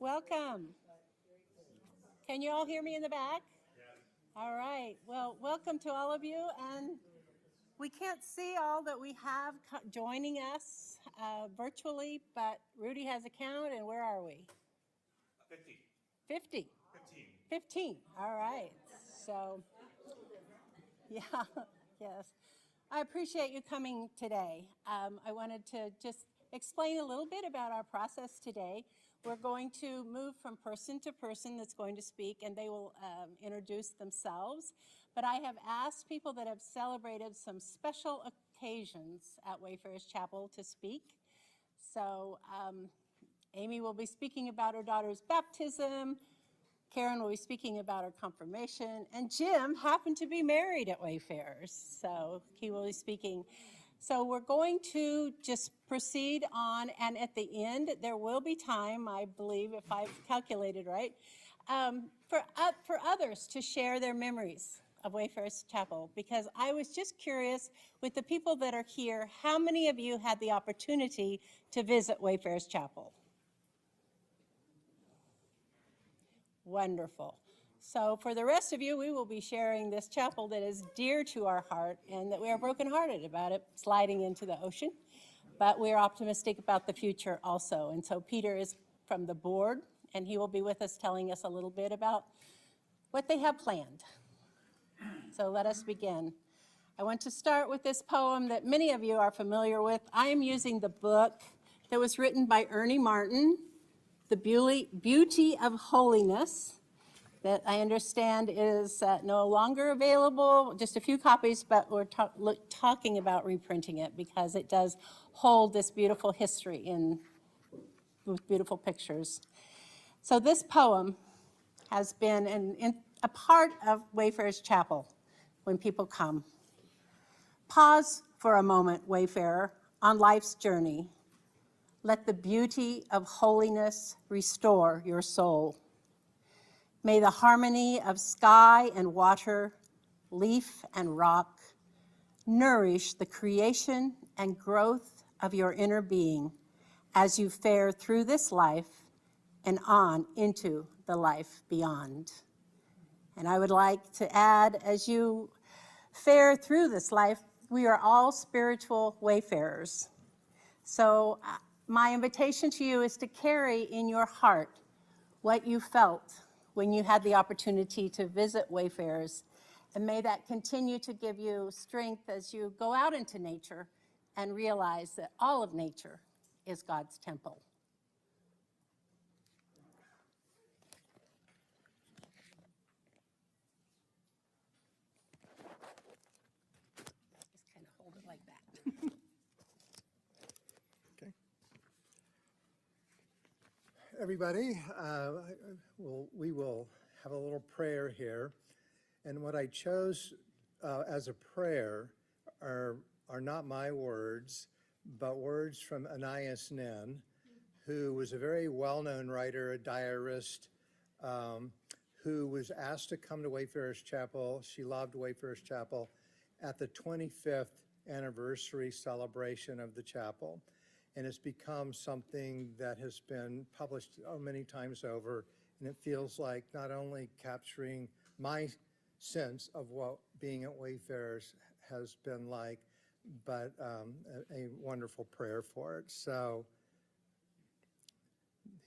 welcome. Can you all hear me in the back? All right. Well, welcome to all of you. And we can't see all that we have joining us virtually, but Rudy has a count, and where are we? 50. 50. 15. All right. So, yeah, yes. I appreciate you coming today. I wanted to just explain a little bit about our process today. We're going to move from person to person that's going to speak, and they will introduce themselves. But I have asked people that have celebrated some special occasions at Wayfarers Chapel to speak. So Amy will be speaking about her daughter's baptism. Karen will be speaking about her confirmation, and Jim happened to be married at Wayfarers, so he will be speaking. So we're going to just proceed on, and at the end, there will be time, I believe, if I've calculated right, for others to share their memories of Wayfarers Chapel, because I was just curious, with the people that are here, how many of you had the opportunity to visit Wayfarers Chapel? Wonderful. So for the rest of you, we will be sharing this chapel that is dear to our heart and that we are brokenhearted about it sliding into the ocean. But we are optimistic about the future also. And so Peter is from the board, and he will be with us telling us a little bit about what they have planned. So let us begin. I want to start with this poem that many of you are familiar with. I am using the book that was written by Ernie Martin, The Beauty of Holiness, that I understand is no longer available, just a few copies, but we're talking about reprinting it because it does hold this beautiful history with beautiful pictures. So this poem has been a part of Wayfarers Chapel when people come. Pause for a moment, Wayfarer, on life's journey. Let the beauty of holiness restore your soul. May the harmony of sky and water, leaf and rock, nourish the creation and growth of your inner being as you fare through this life and on into the life beyond. And I would like to add, as you fare through this life, we are all spiritual wayfarers. So my invitation to you is to carry in your heart what you felt when you had the opportunity to visit Wayfarers, and may that continue to give you strength as you go out into nature and realize that all of nature is God's temple. Just kind of hold it like that. Okay. Everybody, we will have a little prayer here. And what I chose as a prayer are not my words, but words from Anais Nin, who was a very well-known writer, a diarist, who was asked to come to Wayfarers Chapel. She loved Wayfarers Chapel at the 25th anniversary celebration of the chapel. And it's become something that has been published many times over, and it feels like not only capturing my sense of what being at Wayfarers has been like, but a wonderful prayer for it. So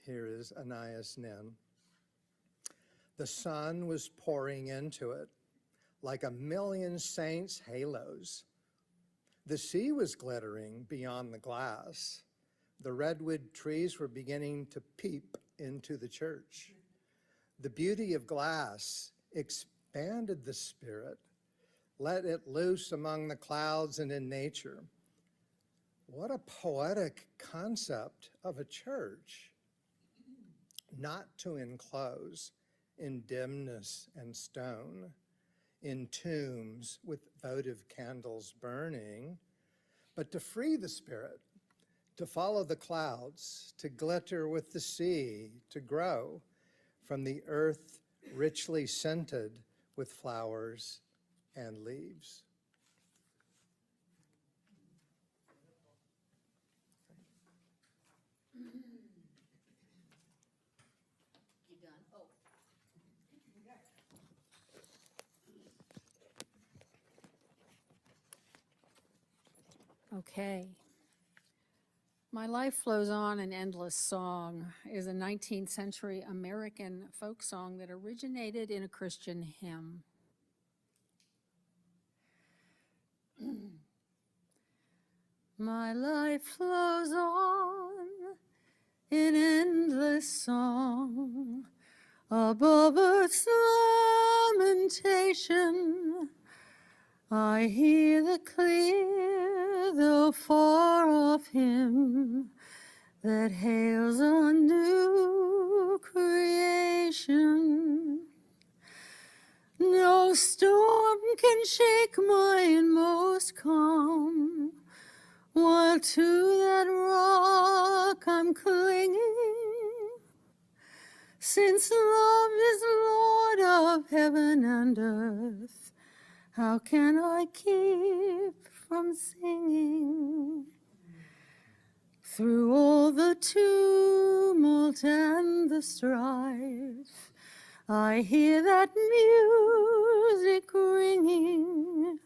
here is Anais Nin. The sun was pouring into it like a million saints' halos. The sea was glittering beyond the glass. The redwood trees were beginning to peep into the church. The beauty of glass expanded the spirit, let it loose among the clouds and in nature. What a poetic concept of a church, not to enclose in dimness and stone, in tombs with votive candles burning, but to free the spirit, to follow the clouds, to glitter with the sea, to grow from the earth richly scented with flowers and leaves. Okay. My Life Flows On, an Endless Song is a 19th century American folk song that originated in a Christian hymn. My life flows on in endless song above earth's lamentation. I hear the clear, though far off hymn that hails a new creation. No storm can shake my inmost calm, while to that rock I'm clinging. Since love is Lord of heaven and earth, how can I keep from singing? Through all the tumult and the strife, I hear that music ringing.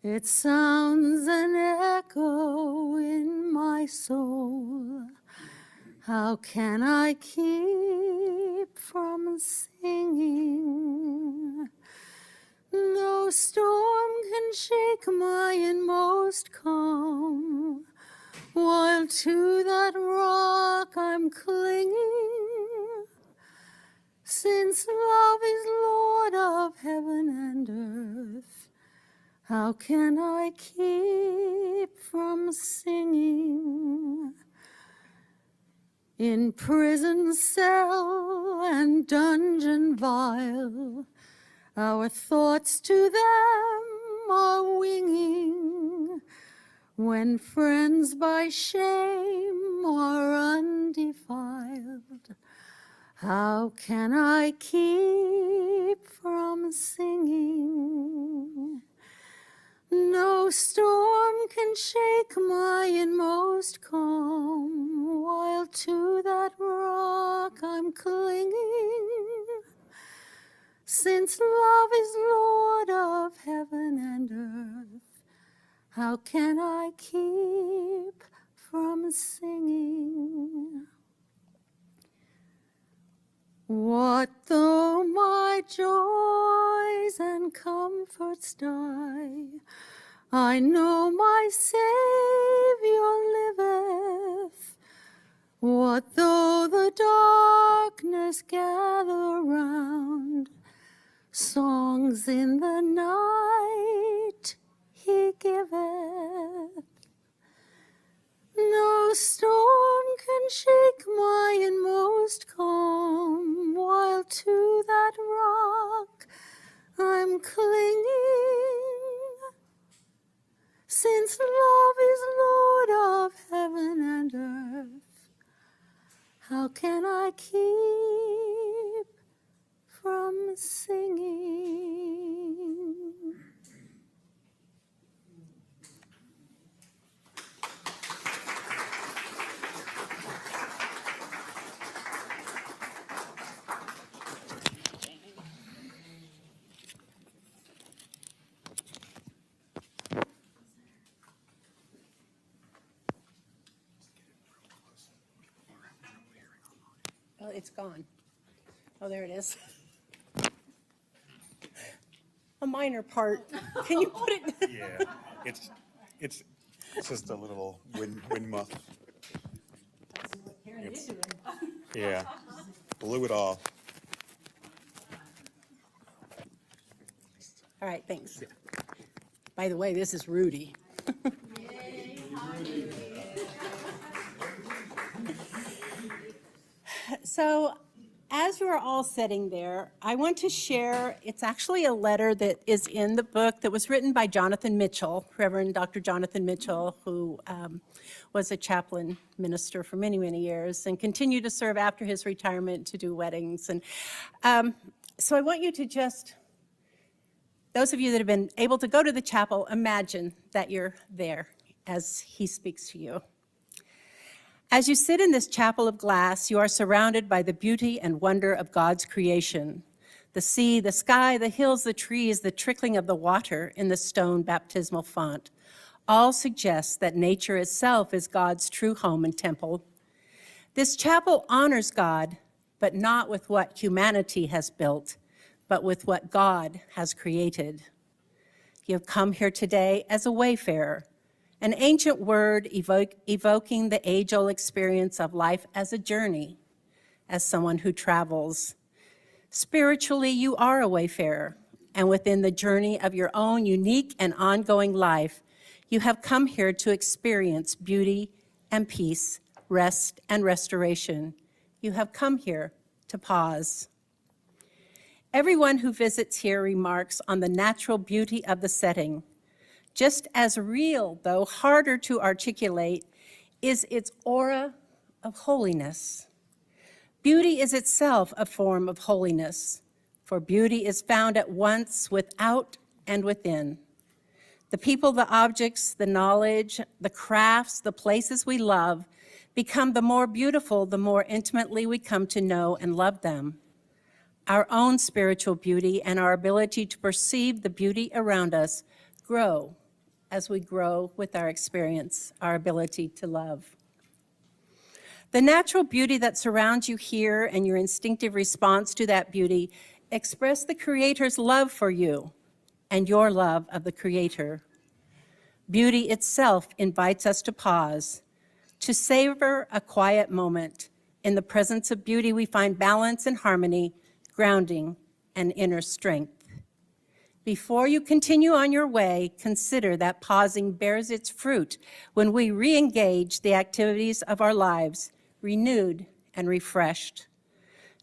It sounds an echo in my soul. How can I keep from singing? No storm can shake my inmost calm, while to that rock I'm clinging. Since love is Lord of heaven and earth, how can I keep from singing? In prison cell and dungeon vile, our thoughts to them are winging. When friends by shame are undefiled, how can I keep from singing? No storm can shake my inmost calm, while to that rock I'm clinging. Since love is Lord of heaven and earth, how can I keep from singing? What though my joys and comforts die? I know my Savior liveth. What though the darkness gather round? Songs in the night he giveth. No storm can shake my inmost calm, while to that rock I'm clinging. Since love is Lord of heaven and earth, how can I keep from singing? Oh, it's gone. Oh, there it is. A minor part. Can you put it? Yeah, it's just a little wind muff. It's- Yeah, blew it off. All right, thanks. By the way, this is Rudy. So, as you are all sitting there, I want to share, it's actually a letter that is in the book that was written by Jonathan Mitchell, Reverend Dr. Jonathan Mitchell, who was a chaplain minister for many, many years and continued to serve after his retirement to do weddings. And so I want you to just, those of you that have been able to go to the chapel, imagine that you're there as he speaks to you. As you sit in this chapel of glass, you are surrounded by the beauty and wonder of God's creation. The sea, the sky, the hills, the trees, the trickling of the water in the stone baptismal font. all suggest that nature itself is God's true home and temple. This chapel honors God, but not with what humanity has built, but with what God has created. You have come here today as a wayfarer, an ancient word evoking the age-old experience of life as a journey, as someone who travels. Spiritually, you are a wayfarer, and within the journey of your own unique and ongoing life, you have come here to experience beauty and peace, rest and restoration. You have come here to pause. Everyone who visits here remarks on the natural beauty of the setting. Just as real, though harder to articulate, is its aura of holiness. Beauty is itself a form of holiness, for beauty is found at once without and within. The people, the objects, the knowledge, the crafts, the places we love become the more beautiful the more intimately we come to know and love them. Our own spiritual beauty and our ability to perceive the beauty around us grow as we grow with our experience, our ability to love. The natural beauty that surrounds you here and your instinctive response to that beauty express the Creator's love for you and your love of the Creator. Beauty itself invites us to pause, to savor a quiet moment. In the presence of beauty, we find balance and harmony, grounding, and inner strength. Before you continue on your way, consider that pausing bears its fruit when we re-engage the activities of our lives, renewed and refreshed.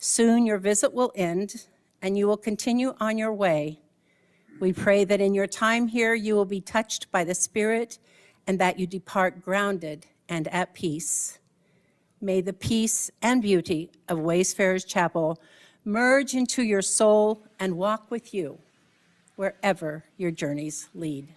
Soon your visit will end and you will continue on your way. We pray that in your time here you will be touched by the Spirit and that you depart grounded and at peace. May the peace and beauty of Wayfarers Chapel merge into your soul and walk with you wherever your journeys lead.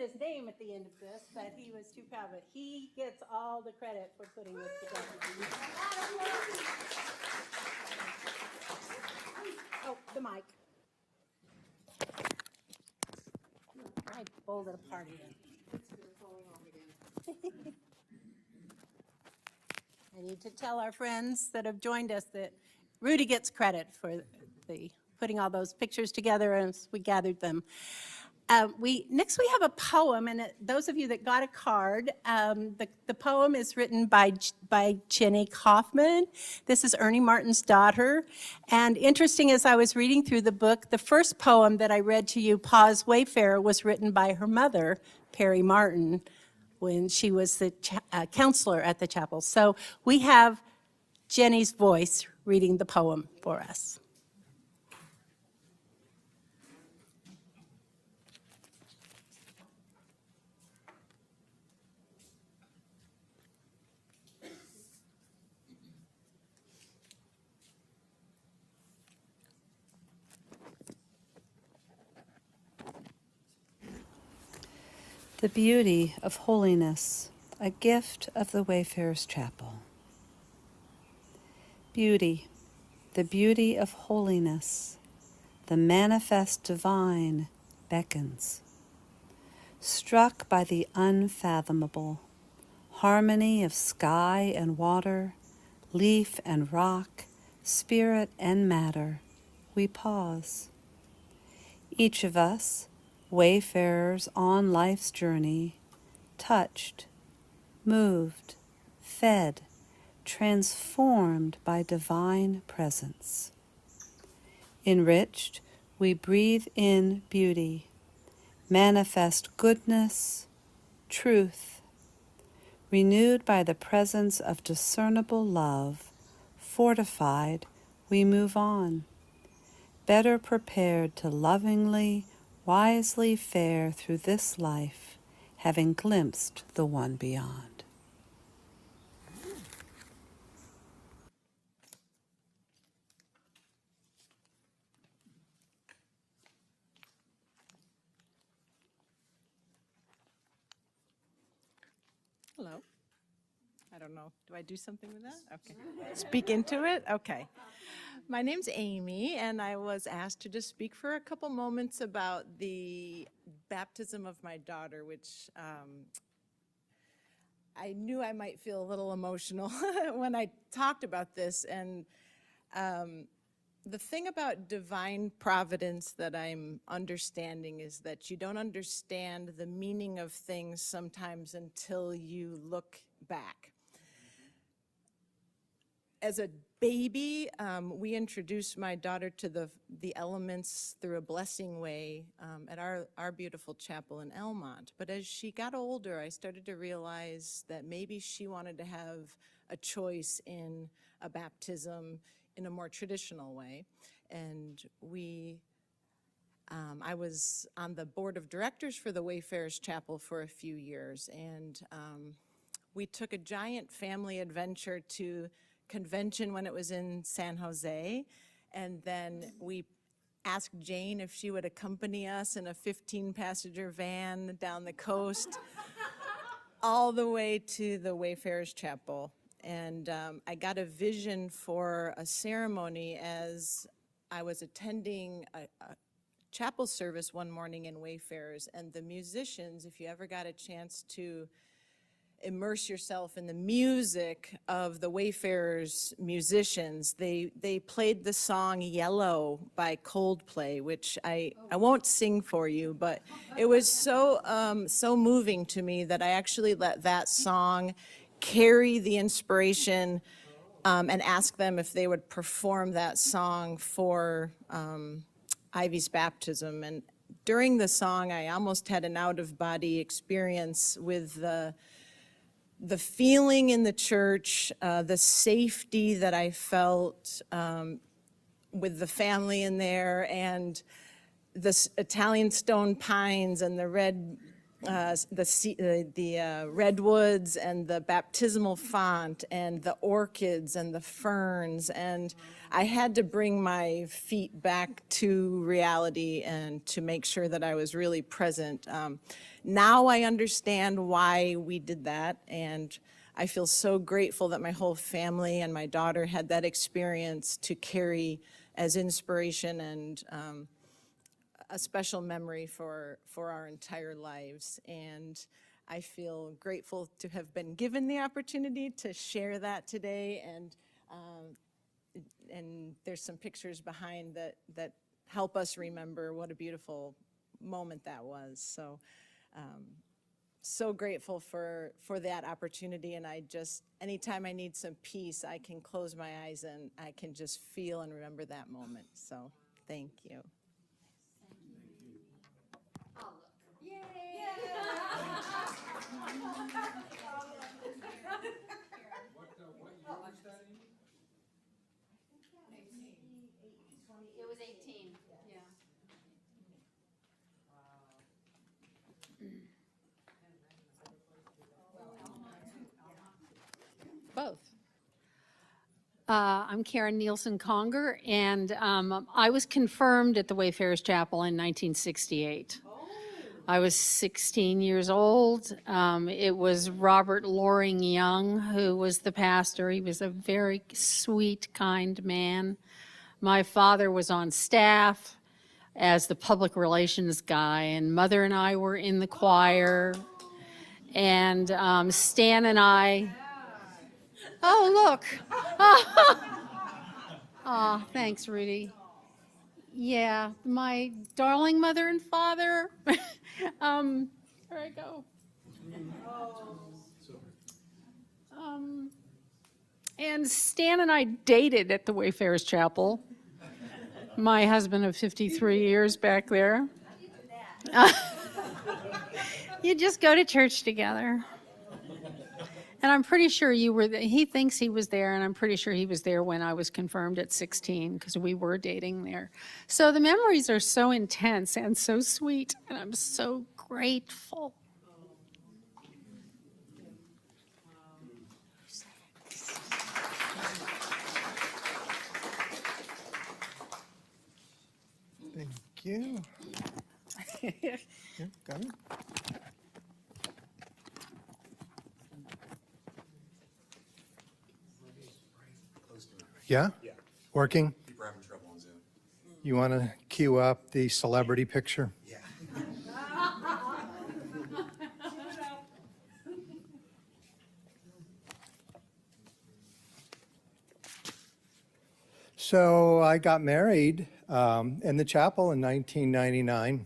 his name at the end of this, but he was too proud. But he gets all the credit for putting this together. Oh, the mic. I pulled it apart again. I need to tell our friends that have joined us that Rudy gets credit for the putting all those pictures together as we gathered them. Next we have a poem, and those of you that got a card, the poem is written by Jenny Kaufman. This is Ernie Martin's daughter. And interesting, as I was reading through the book, the first poem that I read to you, Pa's Wayfarer, was written by her mother, Perry Martin, when she was the counselor at the chapel. So we have Jenny's voice reading the poem for us. The beauty of holiness, a gift of the Wayfarers Chapel. Beauty, the beauty of holiness, the manifest divine beckons. Struck by the unfathomable, harmony of sky and water, leaf and rock, spirit and matter, we pause. Each of us, wayfarers on life's journey, touched, moved, fed, transformed by divine presence. Enriched, we breathe in beauty, manifest goodness, truth. Renewed by the presence of discernible love, fortified, we move on, better prepared to lovingly, wisely fare through this life, having glimpsed the one beyond. Hello. I don't know. Do I do something with that? Okay. Speak into it? Okay. My name's Amy, and I was asked to just speak for a couple moments about the baptism of my daughter, which I knew I might feel a little emotional when I talked about this. And the thing about divine providence that I'm understanding is that you don't understand the meaning of things sometimes until you look back. As a baby, we introduced my daughter to the elements through a blessing way at our beautiful chapel in Elmont. But as she got older, I started to realize that maybe she wanted to have a choice in a baptism in a more traditional way. And I was on the board of directors for the Wayfarers Chapel for a few years, and we took a giant family adventure to convention when it was in San Jose, and then we asked Jane if she would accompany us in a 15-passenger van down the coast all the way to the Wayfarers Chapel. And I got a vision for a ceremony as I was attending a chapel service one morning in Wayfarers, and the musicians, if you ever got a chance to immerse yourself in the music of the Wayfarers musicians, they played the song Yellow by Coldplay, which I won't sing for you, but it was so moving to me that I actually let that song carry the inspiration and ask them if they would perform that song for Ivy's baptism. And during the song, I almost had an out-of-body experience with the feeling in the church, the safety that I felt with the family in there, and the Italian stone pines and the red the redwoods and the baptismal font and the orchids and the ferns, and I had to bring my feet back to reality and to make sure that I was really present. Now I understand why we did that, and I feel so grateful that my whole family and my daughter had that experience to carry as inspiration and a special memory for our entire lives. And I feel grateful to have been given the opportunity to share that today. And there's some pictures behind that help us remember what a beautiful moment that was. So, so grateful for that opportunity. And anytime I need some peace, I can close my eyes and I can just feel and remember that moment. So thank you. It was 18, yeah. Both. I'm Karen Nielsen Conger, and I was confirmed at the Wayfarers Chapel in 1968. I was 16 years old. It was Robert Loring Young who was the pastor. He was a very sweet, kind man. My father was on staff as the public relations guy, and Mother and I were in the choir. And Stan and I, oh, look. Oh, thanks, Rudy. Yeah, my darling mother and father. There I go. And Stan and I dated at the Wayfarers Chapel. My husband of 53 years back there. You just go to church together. And I'm pretty sure you were he thinks he was there, and I'm pretty sure he was there when I was confirmed at 16, because we were dating there. So the memories are so intense and so sweet, and I'm so grateful. Thank you. Here, got it. Yeah? Yeah. Working? People are having trouble on Zoom. You want to cue up the celebrity picture? Yeah. So I got married in the chapel in 1999.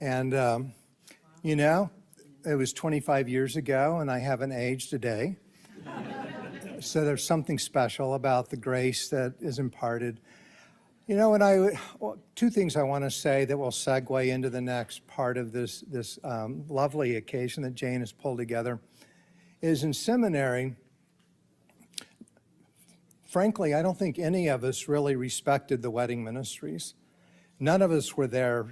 And, you know, it was 25 years ago, and I haven't aged a day. So there's something special about the grace that is imparted. You know, two things I want to say that will segue into the next part of this lovely occasion that Jane has pulled together is in seminary. Frankly, I don't think any of us really respected the wedding ministries. None of us were there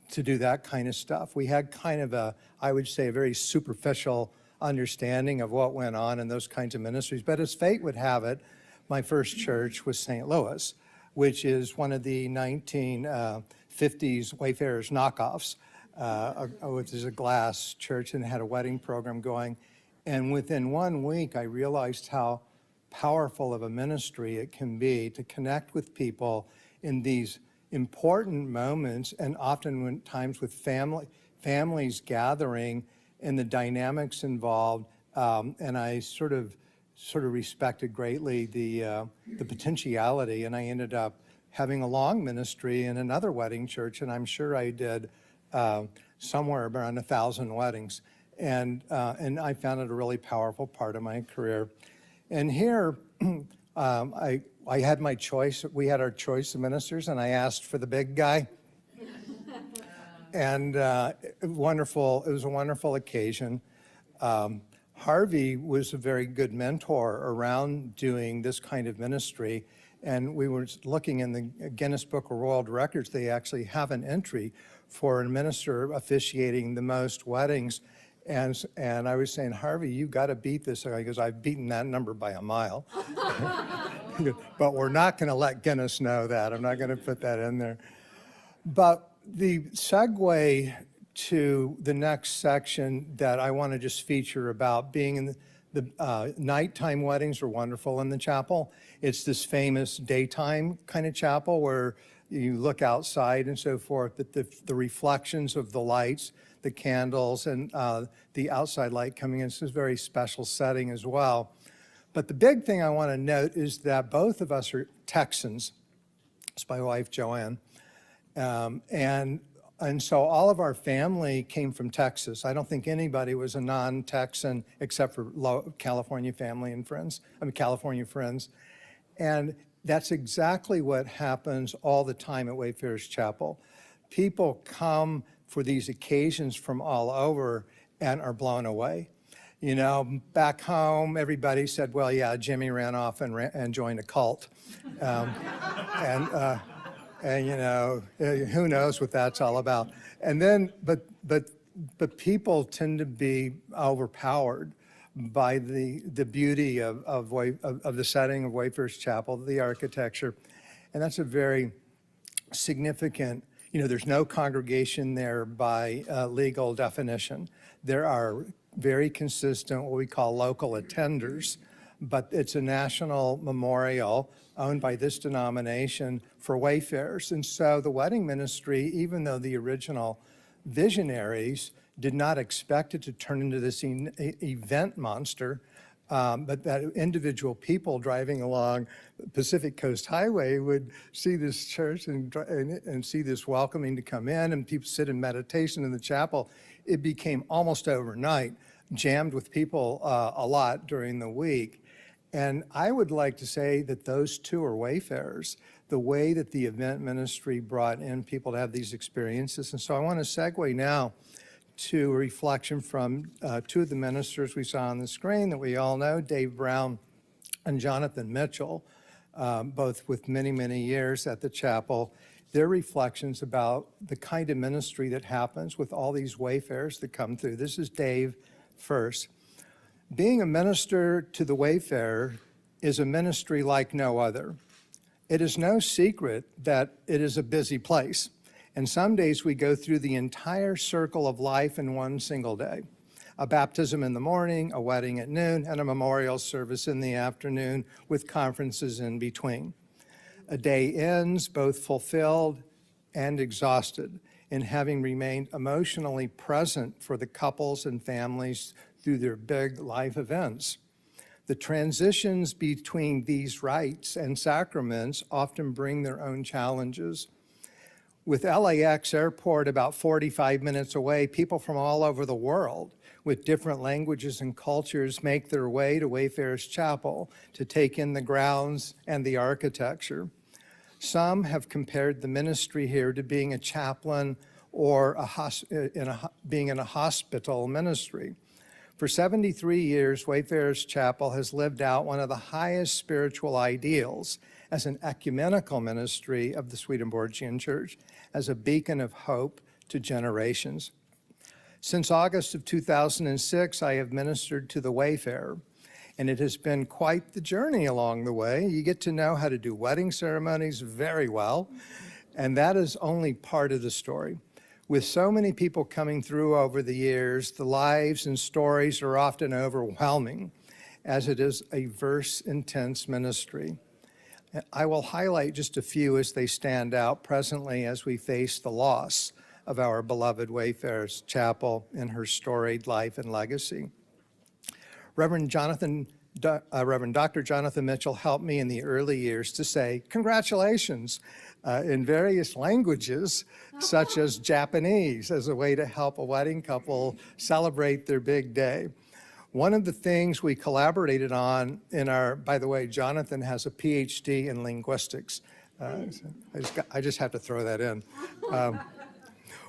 to do that kind of stuff. We had kind of I would say, a very superficial understanding of what went on in those kinds of ministries. But as fate would have it, my first church was St. Louis, which is one of the 1950s Wayfarers knockoffs, which is a glass church, and had a wedding program going. And within 1 week, I realized how powerful of a ministry it can be to connect with people in these important moments, and often times with families gathering and the dynamics involved. And I sort of respected greatly the potentiality, and I ended up having a long ministry in another wedding church, and I'm sure I did somewhere around 1,000 weddings. And I found it a really powerful part of my career. And here, I had my choice. We had our choice of ministers, and I asked for the big guy. And it was a wonderful occasion. Harvey was a very good mentor around doing this kind of ministry. And we were looking in the Guinness Book of World Records, they actually have an entry for a minister officiating the most weddings. And I was saying, Harvey, you got to beat this. He goes, I've beaten that number by a mile. But we're not going to let Guinness know that. I'm not going to put that in there. But the segue to the next section that I want to just feature about being in the nighttime weddings are wonderful in the chapel. It's this famous daytime kind of chapel where you look outside and so forth, but the reflections of the lights, the candles, and the outside light coming in. This is a very special setting as well. But the big thing I want to note is that both of us are Texans. It's my wife, Joanne. And so all of our family came from Texas. I don't think anybody was a non-Texan except for California family and friends, California friends. And that's exactly what happens all the time at Wayfarers Chapel. People come for these occasions from all over and are blown away. You know, back home, everybody said, well, yeah, Jimmy ran off and joined a cult. And you know, who knows what that's all about. And then, but people tend to be overpowered by the beauty of the setting of Wayfarers Chapel, the architecture. And that's a very significant, you know, there's no congregation there by legal definition. There are very consistent, what we call local attenders, but it's a national memorial owned by this denomination for Wayfarers. And so the wedding ministry, even though the original visionaries did not expect it to turn into this event monster, but that individual people driving along Pacific Coast Highway would see this church and see this welcoming to come in, and people sit in meditation in the chapel. It became almost overnight jammed with people a lot during the week. And I would like to say that those two are Wayfarers, the way that the event ministry brought in people to have these experiences. And so I want to segue now to a reflection from two of the ministers we saw on the screen that we all know, Dave Brown and Jonathan Mitchell, both with many, many years at the chapel. Their reflections about the kind of ministry that happens with all these Wayfarers that come through. This is Dave first. Being a minister to the Wayfarer is a ministry like no other. It is no secret that it is a busy place. And some days we go through the entire circle of life in one single day. A baptism in the morning, a wedding at noon, and a memorial service in the afternoon with conferences in between. A day ends both fulfilled and exhausted in having remained emotionally present for the couples and families through their big life events. The transitions between these rites and sacraments often bring their own challenges. With LAX Airport about 45 minutes away, people from all over the world with different languages and cultures make their way to Wayfarers Chapel to take in the grounds and the architecture. Some have compared the ministry here to being a chaplain or being in a hospital ministry. For 73 years, Wayfarers Chapel has lived out one of the highest spiritual ideals as an ecumenical ministry of the Swedenborgian Church, as a beacon of hope to generations. Since August of 2006, I have ministered to the Wayfarer, and it has been quite the journey along the way. You get to know how to do wedding ceremonies very well, and that is only part of the story. With so many people coming through over the years, the lives and stories are often overwhelming, as it is a verse-intense ministry. I will highlight just a few as they stand out presently as we face the loss of our beloved Wayfarers Chapel in her storied life and legacy. Reverend Dr. Jonathan Mitchell helped me in the early years to say congratulations in various languages, such as Japanese, as a way to help a wedding couple celebrate their big day. One of the things we collaborated on in our, by the way, Jonathan has a PhD in linguistics. I just have to throw that in.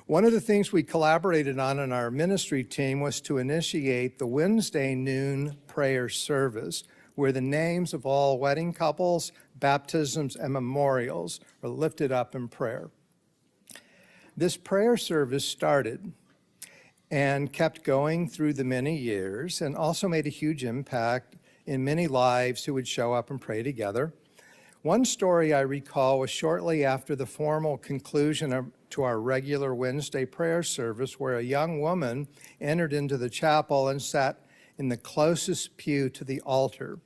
One of the things we collaborated on in our ministry team was to initiate the Wednesday noon prayer service where the names of all wedding couples, baptisms, and memorials are lifted up in prayer. This prayer service started and kept going through the many years and also made a huge impact in many lives who would show up and pray together. One story I recall was shortly after the formal conclusion to our regular Wednesday prayer service, where a young woman entered into the chapel and sat in the closest pew to the altar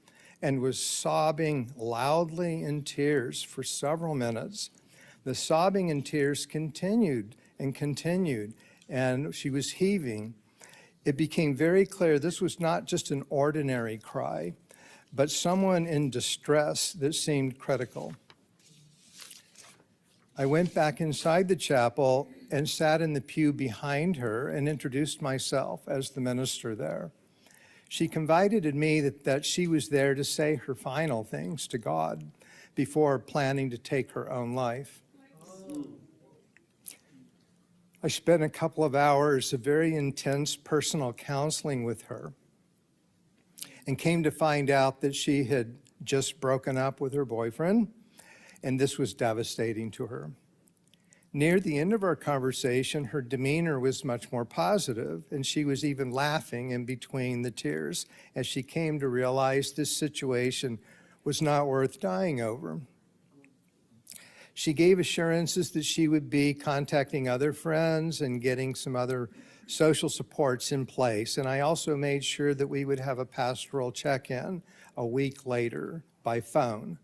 and was sobbing loudly in tears for several minutes. The sobbing and tears continued and continued, and she was heaving. It became very clear this was not just an ordinary cry, but someone in distress that seemed critical. I went back inside the chapel and sat in the pew behind her and introduced myself as the minister there. She confided in me that she was there to say her final things to God before planning to take her own life. I spent a couple of hours of very intense personal counseling with her and came to find out that she had just broken up with her boyfriend, and this was devastating to her. Near the end of our conversation, her demeanor was much more positive, and she was even laughing in between the tears as she came to realize this situation was not worth dying over. She gave assurances that she would be contacting other friends and getting some other social supports in place. And I also made sure that we would have a pastoral check-in a week later by phone.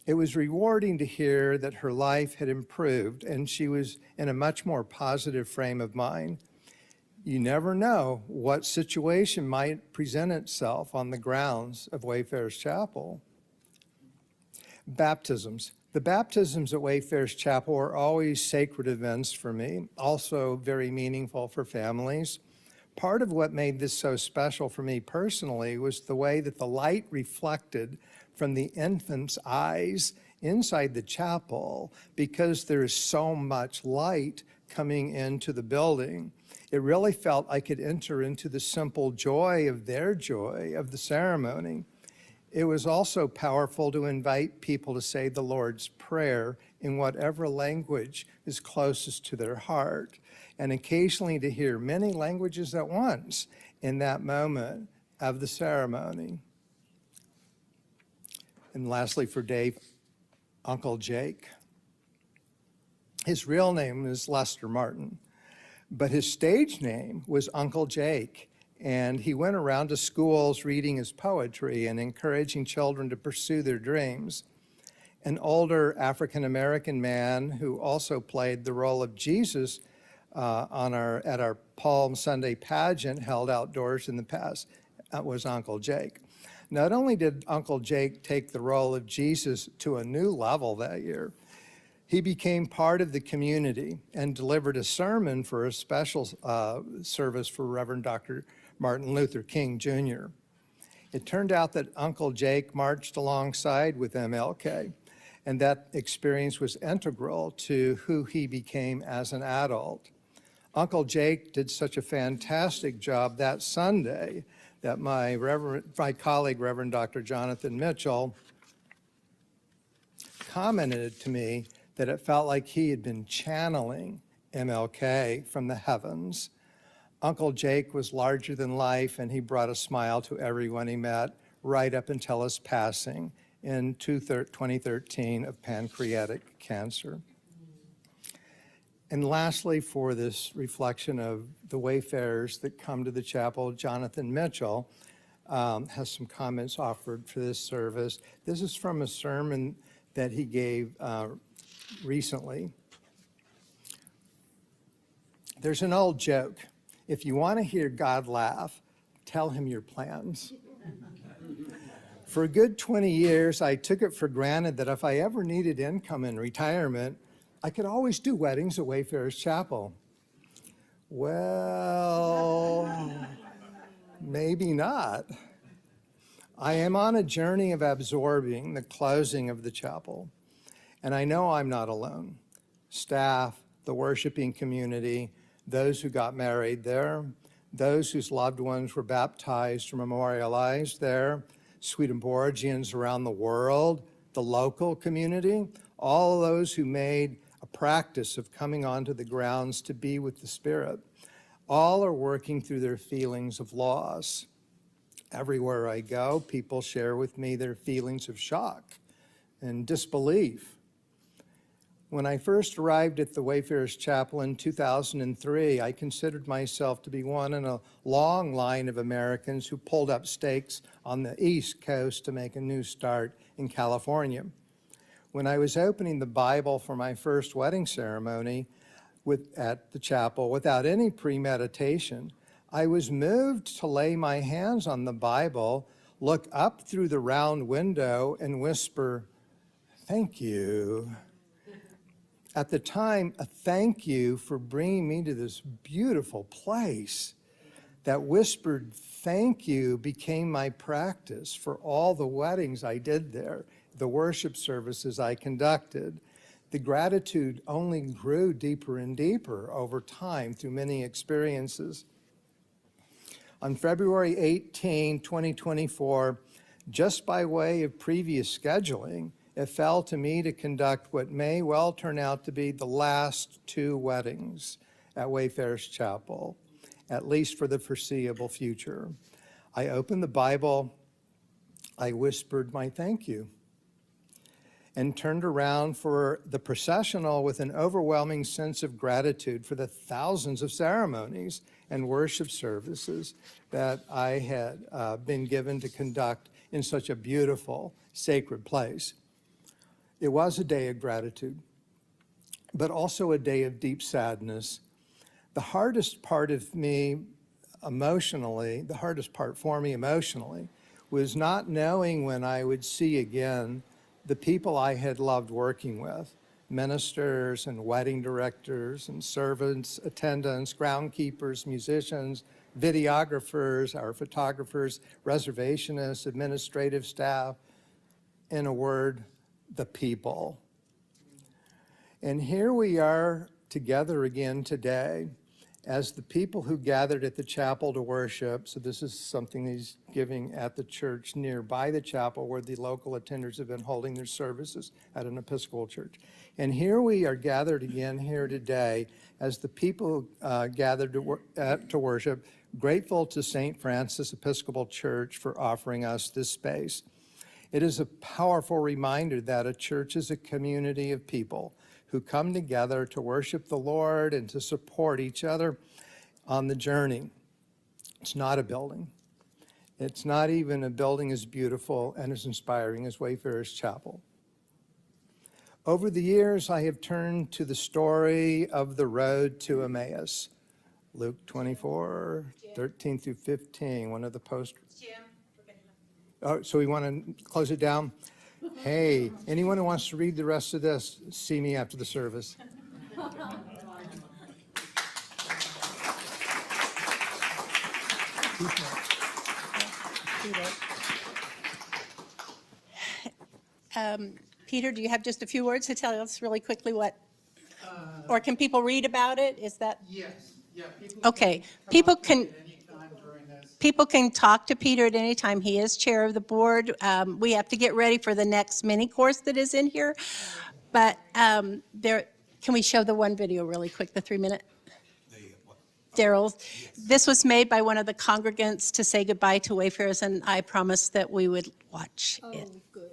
It was rewarding to hear that her life had improved and she was in a much more positive frame of mind. You never know what situation might present itself on the grounds of Wayfarers Chapel. Baptisms. The baptisms at Wayfarers Chapel are always sacred events for me, also very meaningful for families. Part of what made this so special for me personally was the way that the light reflected from the infant's eyes inside the chapel, because there is so much light coming into the building. It really felt I could enter into the simple joy of their joy of the ceremony. It was also powerful to invite people to say the Lord's Prayer in whatever language is closest to their heart, and occasionally to hear many languages at once in that moment of the ceremony. And lastly, for Dave, Uncle Jake. His real name is Lester Martin, but his stage name was Uncle Jake. And he went around to schools reading his poetry and encouraging children to pursue their dreams. An older African-American man who also played the role of Jesus at our Palm Sunday pageant held outdoors in the past was Uncle Jake. Not only did Uncle Jake take the role of Jesus to a new level that year, he became part of the community and delivered a sermon for a special service for Reverend Dr. Martin Luther King Jr. It turned out that Uncle Jake marched alongside with MLK, and that experience was integral to who he became as an adult. Uncle Jake did such a fantastic job that Sunday that my colleague, Reverend Dr. Jonathan Mitchell, commented to me that it felt like he had been channeling MLK from the heavens. Uncle Jake was larger than life, and he brought a smile to everyone he met right up until his passing in 2013 of pancreatic cancer. And lastly, for this reflection of the Wayfarers that come to the chapel, Jonathan Mitchell has some comments offered for this service. This is from a sermon that he gave recently. There's an old joke. If you want to hear God laugh, tell him your plans. For a good 20 years, I took it for granted that if I ever needed income in retirement, I could always do weddings at Wayfarers Chapel. Well, maybe not. I am on a journey of absorbing the closing of the chapel, and I know I'm not alone. Staff, the worshiping community, those who got married there, those whose loved ones were baptized or memorialized there, Swedenborgians around the world, the local community, all those who made a practice of coming onto the grounds to be with the Spirit, all are working through their feelings of loss. Everywhere I go, people share with me their feelings of shock and disbelief. When I first arrived at the Wayfarers Chapel in 2003, I considered myself to be one in a long line of Americans who pulled up stakes on the East Coast to make a new start in California. When I was opening the Bible for my first wedding ceremony at the chapel without any premeditation, I was moved to lay my hands on the Bible, look up through the round window, and whisper, "Thank you." At the time, a thank you for bringing me to this beautiful place. That whispered thank you became my practice for all the weddings I did there, the worship services I conducted. The gratitude only grew deeper and deeper over time through many experiences. On February 18, 2024, just by way of previous scheduling, it fell to me to conduct what may well turn out to be the last 2 weddings at Wayfarers Chapel, at least for the foreseeable future. I opened the Bible, I whispered my thank you, and turned around for the processional with an overwhelming sense of gratitude for the thousands of ceremonies and worship services that I had been given to conduct in such a beautiful, sacred place. It was a day of gratitude, but also a day of deep sadness. The hardest part for me emotionally, was not knowing when I would see again the people I had loved working with, ministers and wedding directors and servants, attendants, groundkeepers, musicians, videographers, our photographers, reservationists, administrative staff, in a word, the people. And here we are together again today as the people who gathered at the chapel to worship. So this is something he's giving at the church nearby the chapel where the local attenders have been holding their services at an Episcopal church. And here we are gathered again here today as the people gathered to worship, grateful to St. Francis Episcopal Church for offering us this space. It is a powerful reminder that a church is a community of people who come together to worship the Lord and to support each other on the journey. It's not a building. It's not even a building as beautiful and as inspiring as Wayfarers Chapel. Over the years, I have turned to the story of the road to Emmaus, Luke 24, 13 through 15, one of the posters. Oh, so we want to close it down? Hey, anyone who wants to read the rest of this, see me after the service. Peter, do you have just a few words to tell us really quickly what, or can people read about it? Is that? Yes, yeah. Okay, people can. Anytime during this. People can talk to Peter at any time. He is chair of the board. We have to get ready for the next mini course that is in here. But can we show the one video really quick, the 3-minute? Daryl's. This was made by one of the congregants to say goodbye to Wayfarers, and I promised that we would watch it. Good.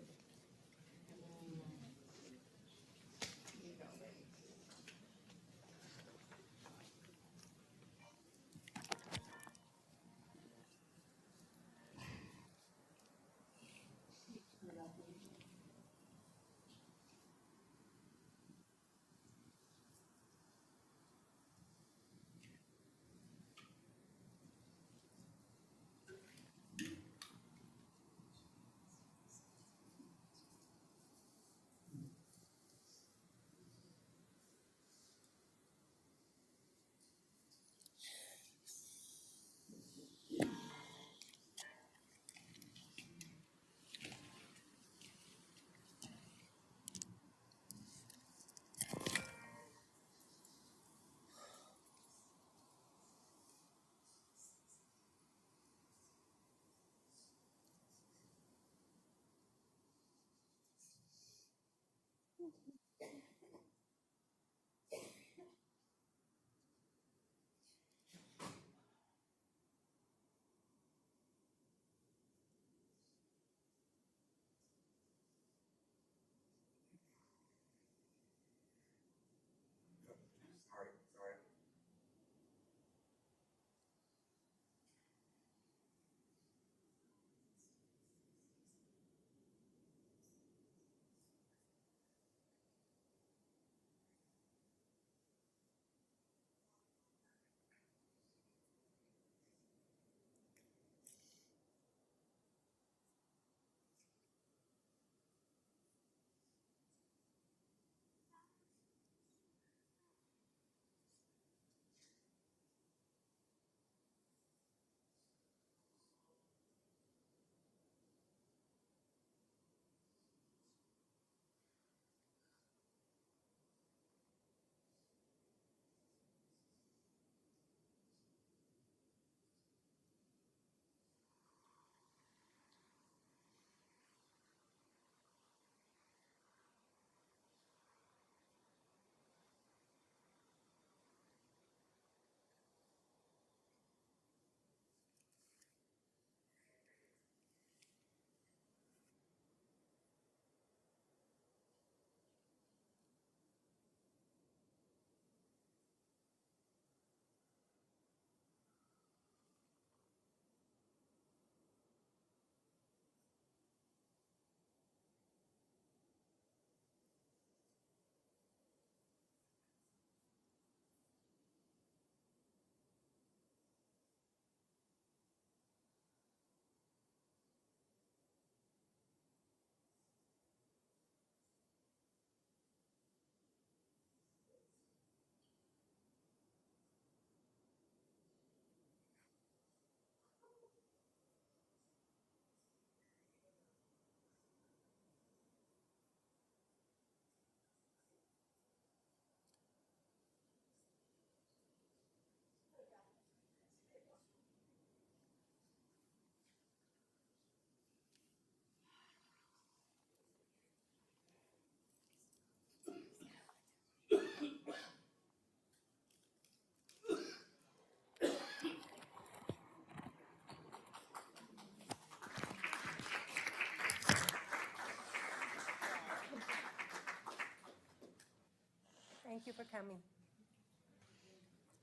Thank you for coming.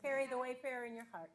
Carry the Wayfarer in your heart.